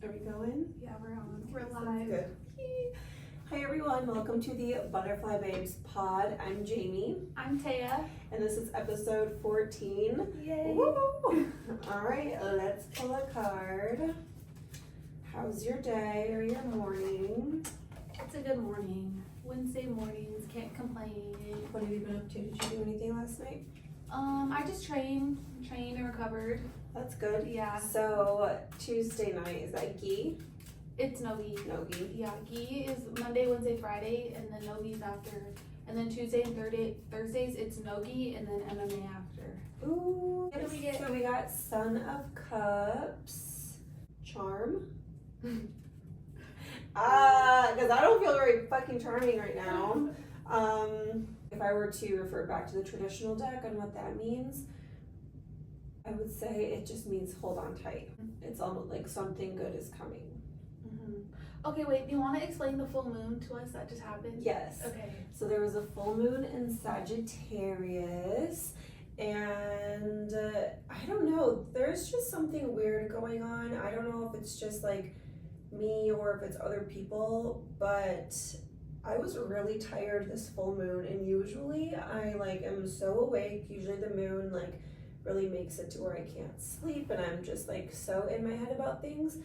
Are we going? Yeah, we're on. We're Sounds live. good. Hi everyone, welcome to the Butterfly Babes pod. I'm Jami. I'm Tehya. And this is episode 14. Yay. Woo! Alright, let's pull a card. How's your day or your morning? It's a good morning. Wednesday mornings, can't complain. What have you been up to? Did you do anything last night? I just trained and recovered. That's good. Yeah. So, Tuesday night, is that gi? It's no gi. No gi. Yeah, gi is Monday, Wednesday, Friday, and then no gi's after. And then Tuesday and Thursdays, it's no gi, and then MMA after. Ooh. What do we get? So we got Son of Cups, Charm. Because I don't feel very fucking charming right now. If I were to refer back to the traditional deck and what that means, I would say it just means hold on tight. It's almost like something good is coming. Okay, wait, do you want to explain the full moon to us that just happened? Yes. Okay. So there was a full moon in Sagittarius, and I don't know, there's just something weird going on. I don't know if it's just like me or if it's other people, but I was really tired this full moon, and usually I like am so awake. Usually the moon like really makes it to where I can't sleep, and I'm just like so in my head about things.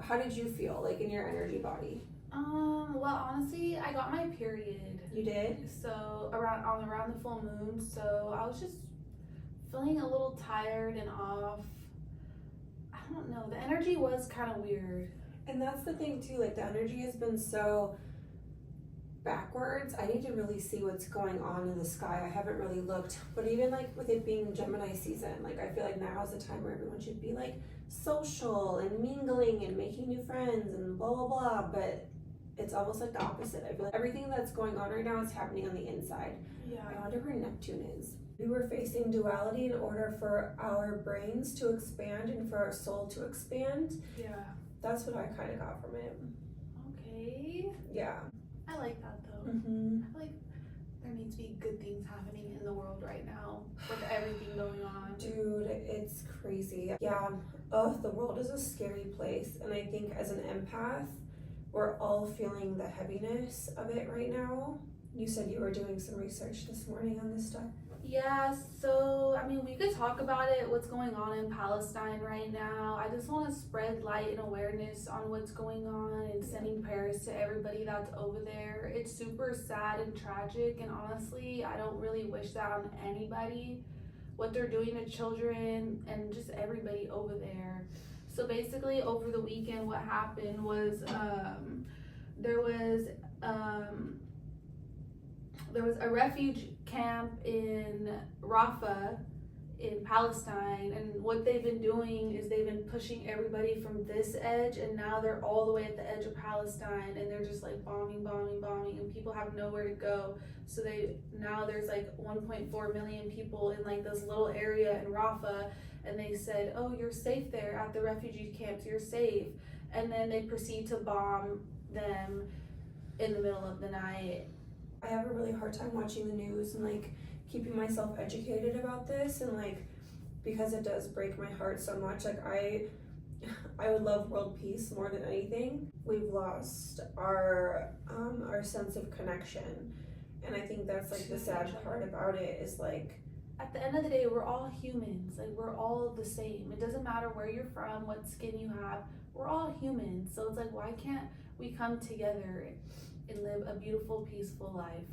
How did you feel like in your energy body? Well, honestly, I got my period. You did? So around the full moon, so I was just feeling a little tired and off. I don't know, the energy was kind of weird. And that's the thing too, like the energy has been so backwards. I need to really see what's going on in the sky. I haven't really looked, but even like with it being Gemini season, like I feel like now is the time where everyone should be like social and mingling and making new friends and blah blah blah, but it's almost like the opposite. I feel like everything that's going on right now is happening on the inside. Yeah. I wonder where Neptune is. We were facing duality in order for our brains to expand and for our soul to expand. Yeah. That's what I kind of got from it. Okay. Yeah. I like that though. Mm-hmm. I feel like there needs to be good things happening in the world right now with everything going on. Dude, it's crazy. Yeah. Oh, the world is a scary place. And I think as an empath, we're all feeling the heaviness of it right now. You said you were doing some research this morning on this stuff. Yeah, so I mean, we could talk about it, what's going on in Palestine right now. I just want to spread light and awareness on what's going on and sending prayers to everybody that's over there. It's super sad and tragic, and honestly, I don't really wish that on anybody, what they're doing to children and just everybody over there. So basically, over the weekend, what happened was there was a refuge camp in Rafah in Palestine, and what they've been doing is they've been pushing everybody from this edge, and now they're all the way at the edge of Palestine, and they're just like bombing, and people have nowhere to go. So there's like 1.4 million people in like this little area in Rafah, and they said, oh, you're safe there at the refugee camps, you're safe. And then they proceed to bomb them in the middle of the night. I have a really hard time watching the news and like keeping myself educated about this, and like because it does break my heart so much. Like I would love world peace more than anything. We've lost our sense of connection, and I think that's like the sad part about it is like at the end of the day, we're all humans. Like, we're all the same. It doesn't matter where you're from, what skin you have. We're all humans. So it's like, why can't we come together and live a beautiful, peaceful life?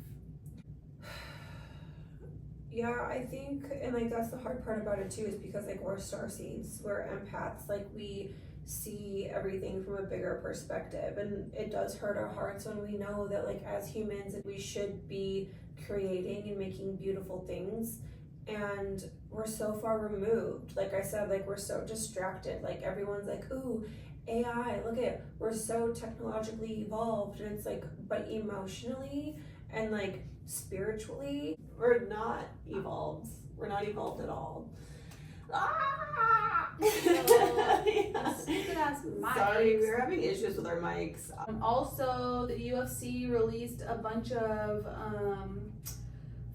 Yeah, I think, and like that's the hard part about it too, is because like we're starseeds, we're empaths, like we see everything from a bigger perspective, and it does hurt our hearts when we know that like as humans we should be creating and making beautiful things, and we're so far removed. Like I said, like we're so distracted. Like everyone's like, ooh, AI, look at it, we're so technologically evolved, and it's like, but emotionally and like spiritually, we're not evolved. We're not evolved at all. Stupid ass mics. Sorry, we're having issues with our mics. Also, the UFC released a bunch of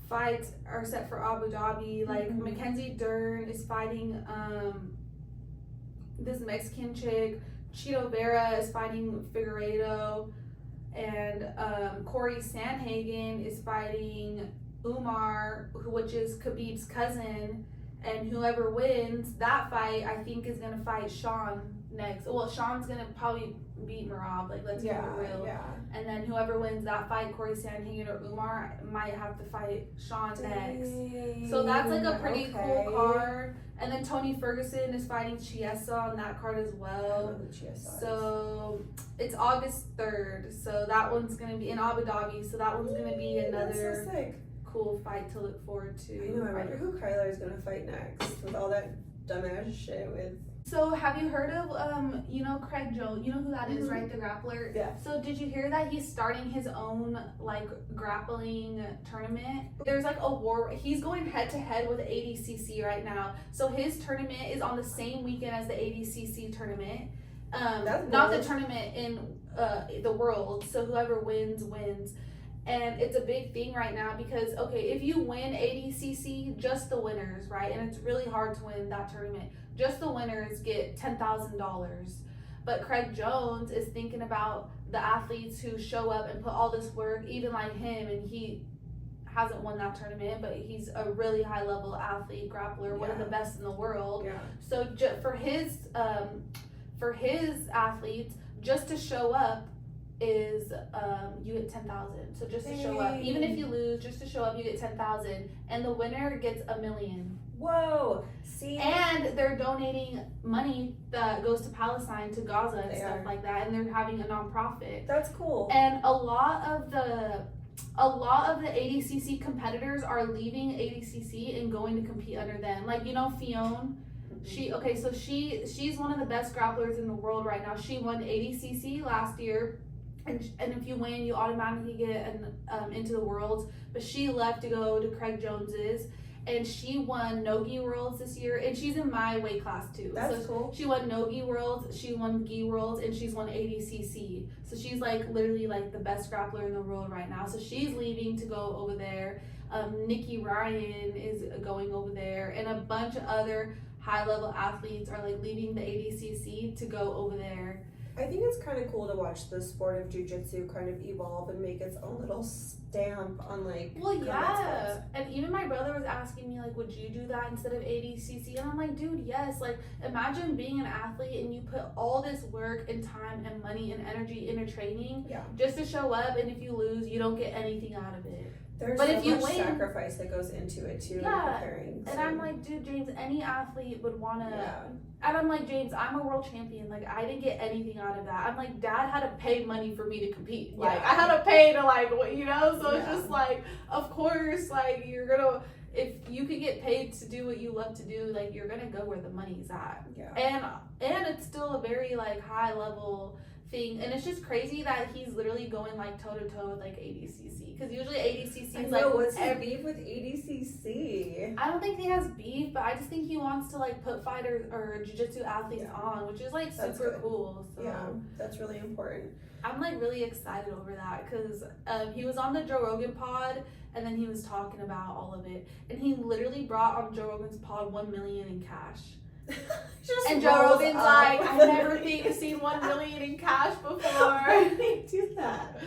fights are set for Abu Dhabi. Like Mackenzie Dern is fighting this Mexican chick. Chito Vera is fighting Figueiredo, and Corey Sandhagen is fighting Umar, which is Khabib's cousin. And whoever wins that fight, I think, is gonna fight Sean next. Well, Sean's gonna probably beat Merab. Like, let's keep it real. Yeah. And then whoever wins that fight, Corey Sandhagen or Umar, might have to fight Sean next. So that's like a pretty cool card. And then Tony Ferguson is fighting Chiesa on that card as well. So it's August 3rd. So that one's gonna be in Abu Dhabi. So that one's gonna be another cool fight to look forward to. I know. I wonder who Kyler's gonna fight next with all that dumbass shit with. So have you heard of Craig Jones? You know who that is, right? The grappler. Yeah. So did you hear that he's starting his own like grappling tournament? There's like a war. He's going head to head with ADCC right now. So his tournament is on the same weekend as the ADCC tournament. Not the tournament in the world. So whoever wins. And it's a big thing right now because, okay, if you win ADCC, just the winners, right? And it's really hard to win that tournament. Just the winners get $10,000. But Craig Jones is thinking about the athletes who show up and put all this work, even like him, and he hasn't won that tournament, but he's a really high level athlete, grappler, one of the best in the world. Yeah. So for his athletes, just to show up, is you get 10,000. So just to show up, even if you lose, just to show up, you get 10,000, and the winner gets $1 million. Whoa! See, and they're donating money that goes to Palestine, to Gaza, and stuff like that, and they're having a nonprofit. That's cool. And a lot of the ADCC competitors are leaving ADCC and going to compete under them. Like, Fionn. She's one of the best grapplers in the world right now. She won ADCC last year. And if you win, you automatically get into the Worlds. But she left to go to Craig Jones's, and she won Nogi Worlds this year, and she's in my weight class too. That's cool. She won Nogi Worlds, she won Gi Worlds, and she's won ADCC. So she's like literally like the best grappler in the world right now. So she's leaving to go over there. Nikki Ryan is going over there, and a bunch of other high-level athletes are like leaving the ADCC to go over there. I think it's kind of cool to watch the sport of jiu-jitsu kind of evolve and make its own little stamp on like sports. And even my brother was asking me like, would you do that instead of ADCC? And I'm like, dude, yes. Like, imagine being an athlete and you put all this work and time and money and energy into training just to show up, and if you lose, you don't get anything out of it. There's so much sacrifice that goes into it too. Preparing, so. And I'm like, dude, James, any athlete would want to. And I'm like, James, I'm a world champion. Like, I didn't get anything out of that. I'm like, Dad had to pay money for me to compete. Like, I had to pay to So it's just like, of course, like, you're gonna. If you could get paid to do what you love to do, like, you're gonna go where the money's at. Yeah. And it's still a very like high level thing, and it's just crazy that he's literally going like toe to toe with like ADCC, because usually ADCC is like, what's his beef with ADCC? I don't think he has beef, but I just think he wants to like put fighters or jiu-jitsu athletes on, which is like super cool. So yeah, that's really important. I'm like really excited over that, because he was on the Joe Rogan pod, and then he was talking about all of it, and he literally brought on Joe Rogan's pod $1 million in cash. And Joe Rogan's like, I've never seen $1 million in cash before. Why did they do that?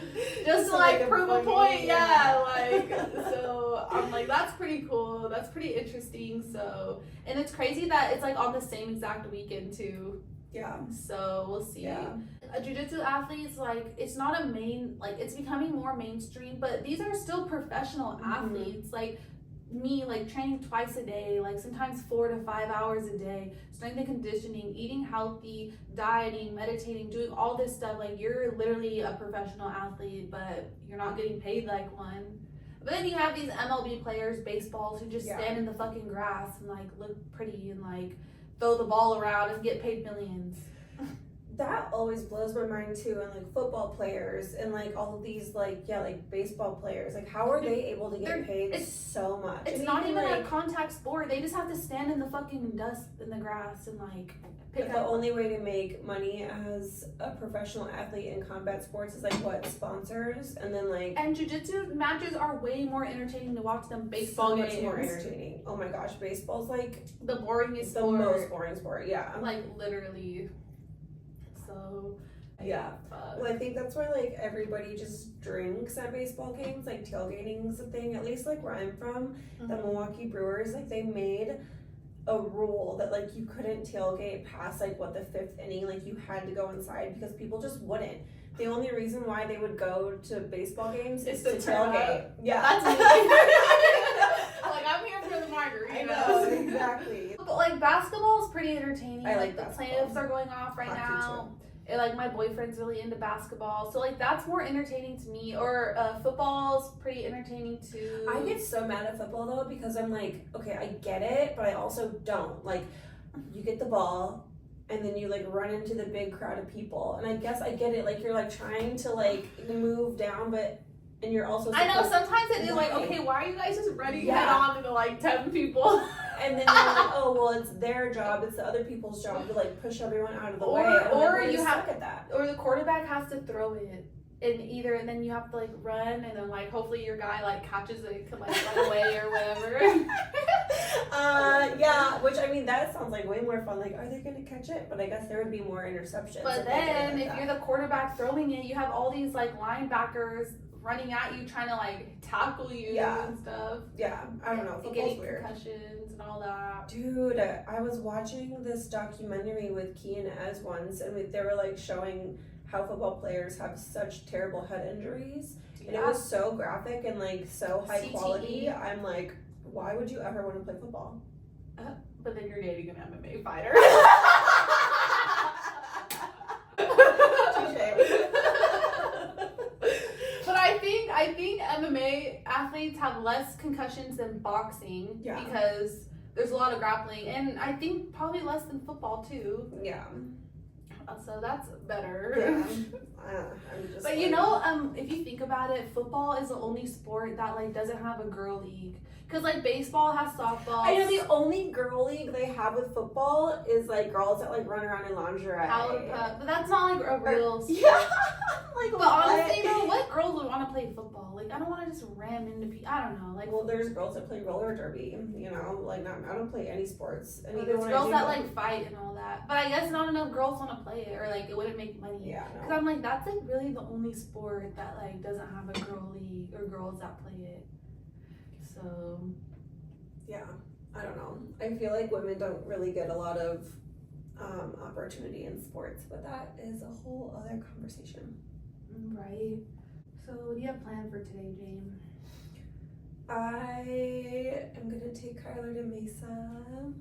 Just to like prove a point, so I'm like, that's pretty cool. That's pretty interesting. So, and it's crazy that it's like on the same exact weekend too. Yeah. So we'll see. Yeah. Jiu-jitsu athletes, like, it's not a main, like, it's becoming more mainstream, but these are still professional athletes. Like, me, like, training twice a day, like sometimes 4 to 5 hours a day, strength and conditioning, eating healthy, dieting, meditating, doing all this stuff. Like, you're literally a professional athlete, but you're not getting paid like one. But then you have these MLB players, baseballs, who just stand in the fucking grass and like look pretty and like throw the ball around and get paid millions. That always blows my mind too, and like football players and like all of these like baseball players, like how are they able to get paid so much? It's not even like a contact sport. They just have to stand in the fucking dust in the grass and like pick up. The only way to make money as a professional athlete in combat sports is like what, sponsors, and then like, and jiu-jitsu matches are way more entertaining to watch than baseball games. Much more entertaining. Oh my gosh, baseball's like the boringest most boring sport. Yeah, like literally. So so Yeah. Well, I think that's why, like, everybody just drinks at baseball games. Like, tailgating is a thing. At least, like, where I'm from, the Milwaukee Brewers, like, they made a rule that, like, you couldn't tailgate past, like, what, the fifth inning. Like, you had to go inside because people just wouldn't. The only reason why they would go to baseball games is to tailgate. Yeah. That's me. Like, I'm here for the margarita. I know, exactly. But, like, basketball is pretty entertaining. I like the basketball. playoffs are going off right Hockey, now. And, like, my boyfriend's really into basketball, so, like, that's more entertaining to me. Or football's pretty entertaining too. I get so mad at football though because I'm like, okay, I get it, but I also don't. Like, you get the ball and then you like run into the big crowd of people, and I guess I get it. Like, you're like trying to like move down, and you're also. I know sometimes it is like, okay, why are you guys just running head on into like 10 people? And then you're like, oh well, it's their job, it's the other people's job to like push everyone out of the way. Or like, you have at that. Or the quarterback has to throw it. And then you have to like run, and then like hopefully your guy like catches it, can like run away or whatever. Yeah, which I mean that sounds like way more fun. Like, are they gonna catch it? But I guess there would be more interceptions. But then if you're the quarterback throwing it, you have all these like linebackers running at you, trying to like tackle you and stuff. Yeah, I don't know. And getting concussions and all that. Dude, I was watching this documentary with Key and Ez once, and they were like showing how football players have such terrible head injuries, and it was so graphic and like so high quality. I'm like, why would you ever want to play football? But then you're dating an MMA fighter. But I think MMA athletes have less concussions than boxing because there's a lot of grappling, and I think probably less than football too. Yeah. So that's better. Yeah. But like, you know, if you think about it, football is the only sport that like doesn't have a girl league. Cause like baseball has softball. I know the only girl league they have with football is like girls that like run around in lingerie. But that's not like a real sport. Yeah. Like, but honestly though, what girls would want to play football? Like, I don't want to just ram into people. I don't know. Like, well, there's girls that play roller derby. You know, like I don't play any sports. And well, there's girls that like fight and all that. But I guess not enough girls want to play it, or like it wouldn't make money. Yeah. Because I'm like, that's like really the only sport that like doesn't have a girl league or girls that play it. So. Yeah, I don't know. I feel like women don't really get a lot of opportunity in sports, but that is a whole other conversation. Right. So what do you have planned for today, Jane? I am going to take Kyler to Mesa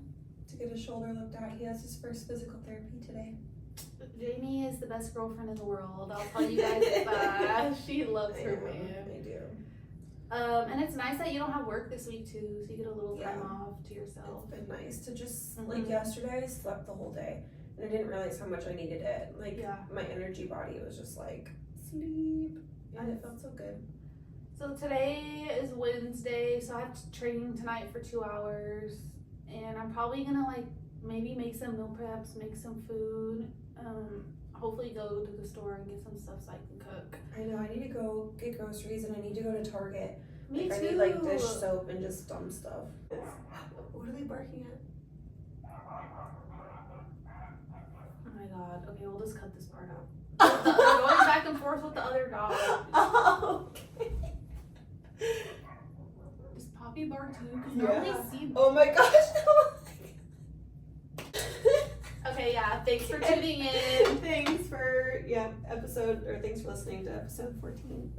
to get his shoulder looked at. He has his first physical therapy today. Jamie is the best girlfriend in the world. I'll tell you guys that. She loves her man. I do. And it's nice that you don't have work this week too, so you get a little time off to yourself. It's been nice to just, like yesterday I slept the whole day, and I didn't realize how much I needed it. Like, my energy body was just like, sleep, and it felt so good. So today is Wednesday, so I have training tonight for 2 hours, and I'm probably gonna like maybe make some meal preps, make some food, hopefully go to the store and get some stuff so I can cook. I know, I need to go get groceries, and I need to go to Target. Me too. I need like dish soap and just dumb stuff. What are they barking at? Oh my god. Okay, we'll just cut this part out. They're going back and forth with the other dog. Oh, okay. Does Poppy bark too? Because normally see. Oh my gosh, no. Okay, yeah, thanks for tuning in. Thanks for listening to episode 14.